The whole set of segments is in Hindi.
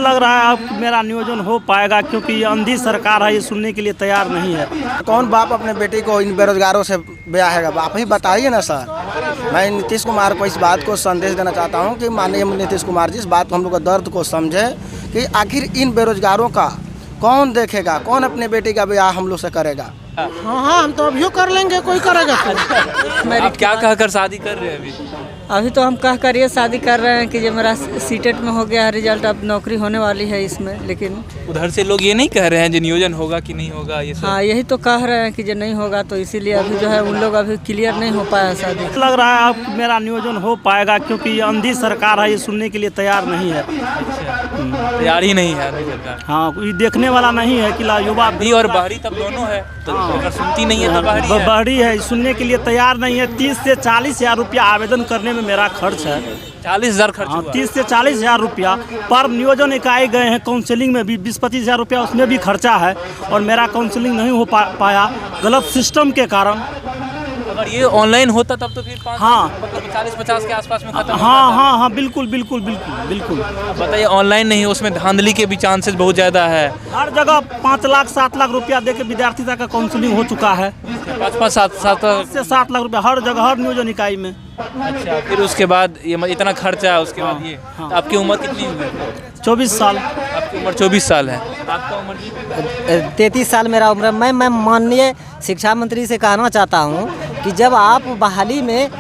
लग रहा है अब मेरा नियोजन हो पाएगा, क्योंकि ये अंधी सरकार है, ये सुनने के लिए तैयार नहीं है। कौन बाप अपने बेटी को इन बेरोजगारों से ब्याहेगा? आप ही बताइए ना सर। मैं नीतीश कुमार को इस बात को संदेश देना चाहता हूँ कि माननीय नीतीश कुमार जी इस बात को हम लोग का दर्द को समझे कि आखिर इन बेरोजगारों का कौन देखेगा, कौन अपने बेटी का ब्याह हम लोग से करेगा। हाँ, हम तो अभी कर लेंगे, कोई करेगा तो। आप क्या कहकर शादी कर रहे हैं अभी तो हम कह कर ये शादी कर रहे हैं कि जो मेरा सीटेट में हो गया है रिजल्ट, अब नौकरी होने वाली है इसमें। लेकिन उधर से लोग ये नहीं कह रहे हैं जो नियोजन होगा कि नहीं होगा ये सब? हाँ, यही तो कह रहे हैं कि जो नहीं होगा, तो इसीलिए अभी जो है उन लोग अभी क्लियर नहीं हो पाया शादी। लग रहा है अब मेरा नियोजन हो पाएगा, क्योंकि ये अंधी सरकार है, ये सुनने के लिए तैयार नहीं है। तैयार ही नहीं है अभी सरकार। हाँ, ये देखने वाला नहीं है कि युवा भी और बाहरी तब दोनों है, तो अगर सुनती नहीं है तो बाहरी है, सुनने के लिए तैयार नहीं है। 30 से 40 हज़ार रुपया आवेदन करने में मेरा खर्च है। 40,000 खर्च हुआ। 30 से 40 हज़ार रुपया पर नियोजन इकाई गए हैं। काउंसलिंग में भी 20-25 हज़ार रुपया उसमें भी खर्चा है, और मेरा काउंसलिंग नहीं हो पाया गलत सिस्टम के कारण। अगर ये ऑनलाइन होता तब तो फिर हाँ, मतलब 40-50 के आसपास में खत्म। हाँ, बिल्कुल। बताइए, ऑनलाइन नहीं, उसमें धांधली के भी चांसेस बहुत ज़्यादा है। हर जगह 5 लाख 7 लाख रुपया दे के विद्यार्थी तक का काउंसलिंग हो चुका है। 5-7 से 7 लाख रुपया हर जगह, हर नियोजन इकाई में। अच्छा, फिर उसके बाद ये इतना खर्चा है, उसके बाद ये तो आपकी उम्र कितनी है? 24 साल। आपकी उम्र 24 साल है। आपका उम्र 33 साल मेरा उम्र। मैं माननीय शिक्षा मंत्री से कहना चाहता हूँ कि जब आप बहाली में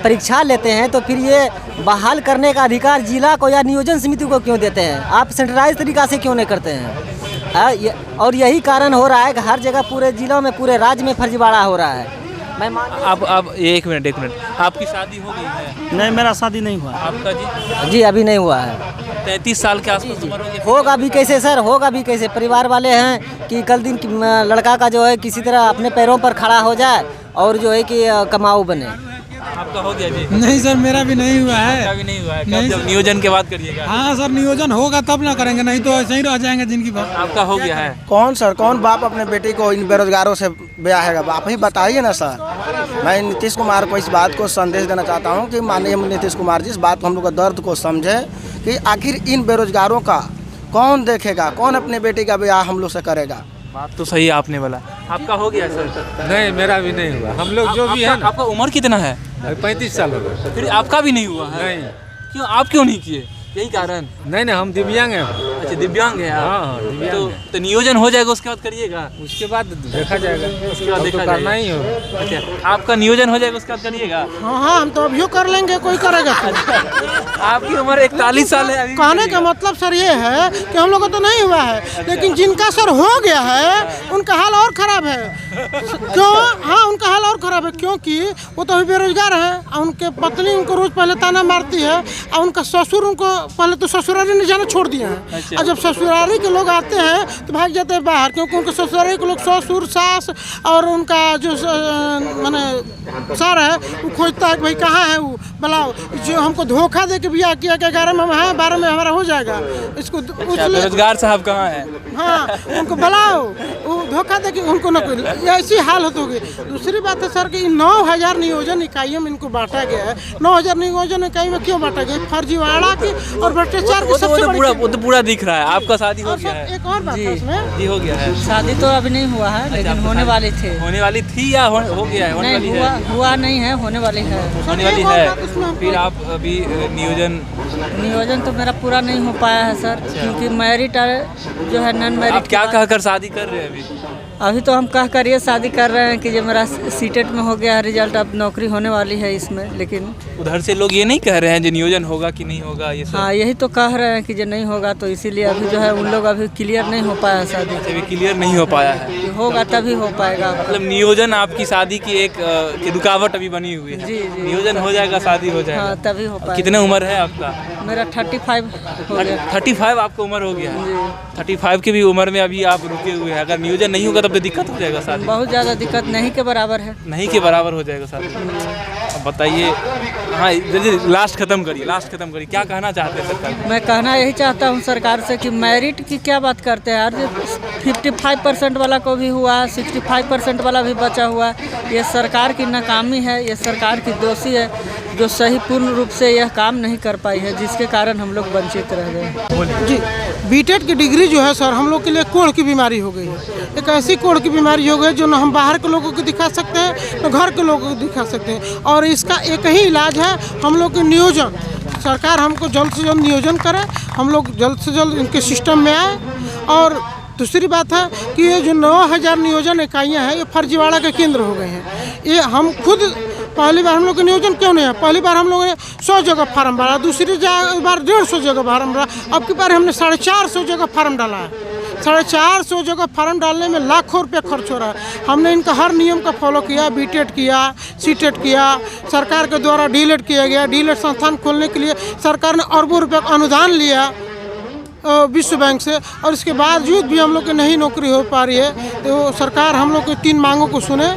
परीक्षा लेते हैं तो फिर ये बहाल करने का अधिकार जिला को या नियोजन समिति को क्यों देते हैं? आप सेंट्रलाइज तरीका से क्यों नहीं करते हैं? और यही कारण हो रहा है कि हर जगह पूरे जिलों में, पूरे राज्य में फर्जीवाड़ा हो रहा है। आप एक मिनट आपकी शादी हो गई है? नहीं, मेरा शादी नहीं हुआ। आपका जी अभी नहीं हुआ है। 33 साल के आसपास उम्र होगी। होगा भी कैसे सर, होगा भी कैसे? परिवार वाले हैं कि कल दिन लड़का का जो है किसी तरह अपने पैरों पर खड़ा हो जाए और जो है कि कमाऊ बने। आपका हो गया जी? नहीं सर, मेरा भी नहीं हुआ है। भी नहीं हुआ है। कब जब नियोजन के बाद करिएगा? हाँ सर, नियोजन होगा तब ना करेंगे, नहीं तो ऐसे ही रह जाएंगे जिंदगी भर। आपका हो गया है? कौन बाप अपने बेटी को इन बेरोजगारों से ब्याहेगा? आप ही बताइए ना सर। मैं नीतीश कुमार को इस बात को संदेश देना चाहता हूँ कि माननीय नीतीश कुमार जी इस बात को हम लोग का दर्द को समझे कि आखिर इन बेरोजगारों का कौन देखेगा, कौन अपने बेटी का ब्याह हम लोग से करेगा। बात तो सही आपने बोला। आपका हो गया सर? नहीं, मेरा भी नहीं हुआ। हम लोग जो भी है ना। आपका उम्र कितना है? 35 साल हो गए। फिर आपका भी नहीं हुआ है? नहीं। क्यों, आप क्यों नहीं किए? यही कारण? नहीं, हम दिव्यांग हैं। अच्छा, दिव्यांग है आप? हाँ, दिव्यांग तो नियोजन हो जाएगा, उसके बाद करिएगा? उसके बाद देखा जाएगा। उसके बाद देखा करना ही हो। अच्छा, आपका नियोजन हो जाएगा, उसके बाद करिएगा? हाँ, हम तो अभी कर लेंगे, कोई करेगा तो। आपकी उम्र 41 साल है। कहने का मतलब सर ये है कि हम लोग को तो नहीं हुआ है, लेकिन जिनका सर हो गया है उनका हाल और ख़राब है। क्यों? हाँ, उनका हाल और ख़राब है, क्योंकि वो तो अभी बेरोजगार है और उनके पत्नी उनको रोज़ पहले ताना मारती है, और उनका ससुर उनको पहले तो ससुरारी नहीं जाना छोड़ दिए हैं। और जब ससुरारी के लोग आते हैं तो भाग जाते हैं बाहर, क्योंकि उनके ससुरारी के लोग ससुर सास और उनका जो माने सर है वो खोजता है कि भाई कहाँ है वो, बुलाओ। जो हमको धोखा दे के ब्याह किया कि 11 में हम हैं, 12 में हमारा हो जाएगा, इसको बेरोजगार साहब कहाँ है? हाँ, उनको बुलाओ। वो धोखा दे के उनको न कोई ऐसी हालत होगी। दूसरी बात है सर कि 9,000 नियोजन इकाइयों में इनको बांटा गया है। 9,000 नियोजन इकाई में क्यों बांटा गया? फर्जीवाड़ा की और भ्रष्टाचार की सबसे बड़ी। वो तो पूरा दिख रहा है। आपका शादी हो गया है? एक और बात है उसमें। जी हो गया है। शादी तो अभी नहीं हुआ है, लेकिन होने वाली थी। होने वाली थी या हो गया है? होने वाली नहीं है? हुआ नहीं है, होने वाली है। होने वाली है। फिर आप अभी नियोजन तो मेरा पूरा नहीं हो पाया है सर, क्योंकि मैरिट जो है नॉन मैरिट। आप क्या कहकर शादी कर रहे हैं अभी तो हम कह कर ये शादी कर रहे हैं कि जो मेरा सीटेट में हो गया है रिजल्ट, अब नौकरी होने वाली है इसमें। लेकिन उधर से लोग ये नहीं कह रहे हैं जो नियोजन होगा कि नहीं होगा ये सब? हाँ, यही तो कह रहे हैं कि जो नहीं होगा, तो इसीलिए अभी जो है उन लोग अभी क्लियर नहीं हो पाया शादी। अभी क्लियर नहीं हो पाया है? होगा तभी हो पाएगा। मतलब नियोजन आपकी शादी की एक रुकावट अभी बनी हुई है। जी। नियोजन हो जाएगा, शादी हो जाएगा। हाँ, तभी हो पाएगा। कितने उम्र है आपका? मेरा 35 हो गया। 35 आपका उम्र हो गया है? 35 की भी उम्र में अभी आप रुके हुए हैं। अगर नियोजन नहीं होगा तब तो दिक्कत हो जाएगा। बहुत ज़्यादा दिक्कत, नहीं के बराबर है। नहीं के बराबर हो जाएगा शादी। अब बताइए। हाँ, लास्ट खत्म करिए। क्या कहना चाहते हैं सरकार? मैं कहना यही चाहता हूँ सरकार से कि मैरिट की क्या बात करते हैं यार। 55% वाला को भी हुआ, 65% वाला भी बचा हुआ। ये सरकार की नाकामी है, ये सरकार की दोषी है जो सही पूर्ण रूप से यह काम नहीं कर पाई है, जिसके कारण हम लोग वंचित रह गए। जी, बीटेड की डिग्री जो है सर हम लोग के लिए कोढ़ की बीमारी हो गई है। एक ऐसी कोढ़ की बीमारी हो गई जो ना हम बाहर के लोगों को दिखा सकते हैं ना घर के लोगों को दिखा सकते हैं। और इसका एक ही इलाज है, हम लोग के नियोजन। सरकार हमको जल्द से जल्द नियोजन करे, हम लोग जल्द से जल्द इनके सिस्टम में आए। और दूसरी बात है कि ये जो 9000 नियोजन इकाइयाँ हैं ये फर्जीवाड़ा के केंद्र हो गए हैं। ये हम खुद पहली बार हम लोग का नियोजन क्यों नहीं है, पहली बार हम लोगों ने 100 जगह फार्म भरा, दूसरी बार 150 जगह फार्म भरा, अब की बार हमने 450 जगह फार्म डाला है। 450 जगह फार्म डालने में लाखों रुपये खर्च हो रहा है। हमने इनका हर नियम का फॉलो किया, बीटेड किया, सीटेड किया, सरकार के द्वारा डीलेड किया गया। डीलेड संस्थान खोलने के लिए सरकार ने अरबों रुपये का अनुदान लिया विश्व बैंक से, और इसके बावजूद भी हम लोग की नहीं नौकरी हो पा रही है। तो सरकार हम लोग की 3 मांगों को सुने,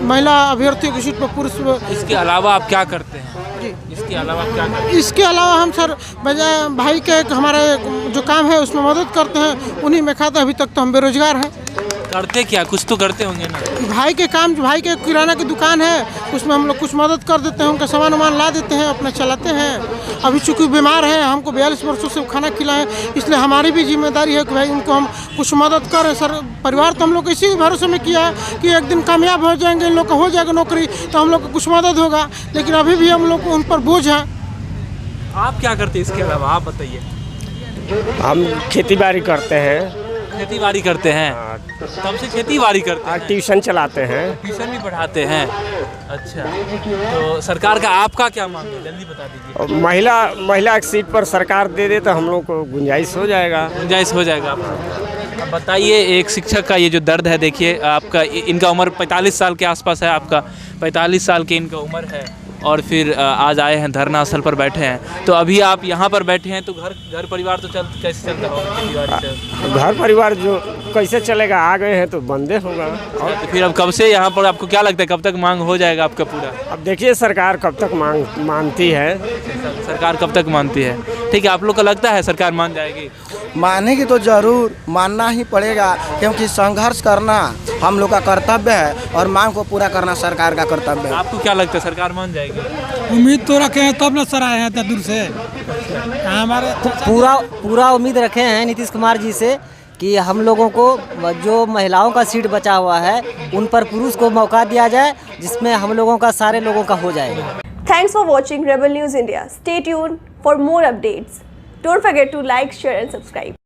महिला अभ्यर्थियों की सीट पर पुरुष। इसके अलावा आप क्या करते हैं? इसके अलावा आप क्या करते हैं? इसके अलावा हम सर बजाय भाई के हमारे जो काम है उसमें मदद करते हैं, उन्हीं में खाता। अभी तक तो हम बेरोजगार हैं। करते क्या, कुछ तो करते होंगे ना? भाई के काम, भाई के किराना की दुकान है, उसमें हम लोग कुछ मदद कर देते हैं, उनका सामान वामान ला देते हैं, अपना चलाते हैं। अभी चूँकि बीमार हैं, हमको 42 वर्षों से खाना खिलाएं, इसलिए हमारी भी जिम्मेदारी है कि भाई उनको हम कुछ मदद करें। सर परिवार तो हम लोग इसी भरोसे में किया है कि एक दिन कामयाब हो जाएंगे, इन लोग का हो जाएगा नौकरी तो हम लोग को कुछ मदद होगा, लेकिन अभी भी हम लोग को उन पर बोझ है। आप क्या करते हैं इसके अलावा, आप बताइए। हम खेती बाड़ी करते हैं। खेती बाड़ी करते हैं? तब से खेती बाड़ी करते हैं? ट्यूशन चलाते हैं। ट्यूशन भी पढ़ाते हैं? अच्छा, तो सरकार का आपका क्या मांग है, जल्दी बता दीजिए। महिला एक सीट पर सरकार दे दे तो हम लोग को गुंजाइश हो जाएगा। गुंजाइश हो जाएगा आपको। अब बताइए, एक शिक्षक का ये जो दर्द है, देखिए आपका, इनका उम्र 45 साल के आसपास है, आपका 45 साल की इनका उम्र है, और फिर आज आए हैं धरना स्थल पर बैठे हैं। तो अभी आप यहाँ पर बैठे हैं तो घर परिवार तो कैसे चलता होगा? घर परिवार जो कैसे चलेगा, आ गए हैं तो बंदे होगा। और तो फिर अब कब से यहाँ पर, आपको क्या लगता है कब तक मांग हो जाएगा आपका पूरा? अब देखिए सरकार कब तक मानती है। सरकार कब तक मानती है? ठीक है, आप लोग को लगता है सरकार मान जाएगी? मानेगी तो जरूर, मानना ही पड़ेगा, क्योंकि संघर्ष करना हम लोग का कर्तव्य है और मांग को पूरा करना सरकार का कर्तव्य है। आपको क्या लगता है सरकार मान जाएगी? उम्मीद तो रखे हैं तब न सर आए हैं इतना दूर से। हमारे पूरा उम्मीद रखे हैं नीतीश कुमार जी से कि हम लोगों को जो महिलाओं का सीट बचा हुआ है उन पर पुरुष को मौका दिया जाए, जिसमें हम लोगों का सारे लोगों का हो जाएगा। Thanks for watching Rebel News India. Stay tuned for more updates. Don't forget to like, share and subscribe.